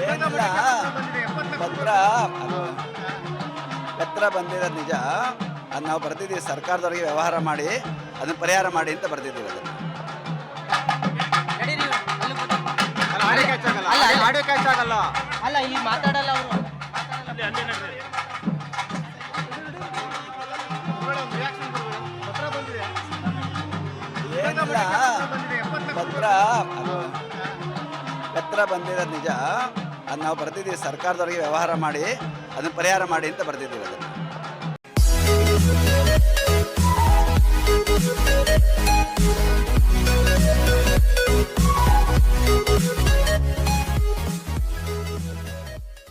ಏನಿಲ್ಲ, ಪತ್ರ ಬಂದಿರೋದು ನಿಜ. ಅದು ನಾವು ಬರ್ತಿದ್ದೀವಿ, ಸರ್ಕಾರದವರಿಗೆ ವ್ಯವಹಾರ ಮಾಡಿ ಅದನ್ನು ಪರಿಹಾರ ಮಾಡಿ ಅಂತ ಬರ್ತಿದ್ದೀವಿ. ಅದನ್ನು ಅಲ್ಲ ಇಲ್ಲಿ ಮಾತಾಡಲ್ಲ ಅವರು. ಏನಿಲ್ಲ, ಪತ್ರ ಬಂದಿರೋದು ನಿಜ. ಅದು ನಾವು ಬರ್ತಿದ್ದೀವಿ, ಸರ್ಕಾರದವರಿಗೆ ವ್ಯವಹಾರ ಮಾಡಿ ಅದನ್ನು ಪರಿಹಾರ ಮಾಡಿ ಅಂತ ಬರ್ತಿದ್ದೀವಿ. ಅದನ್ನು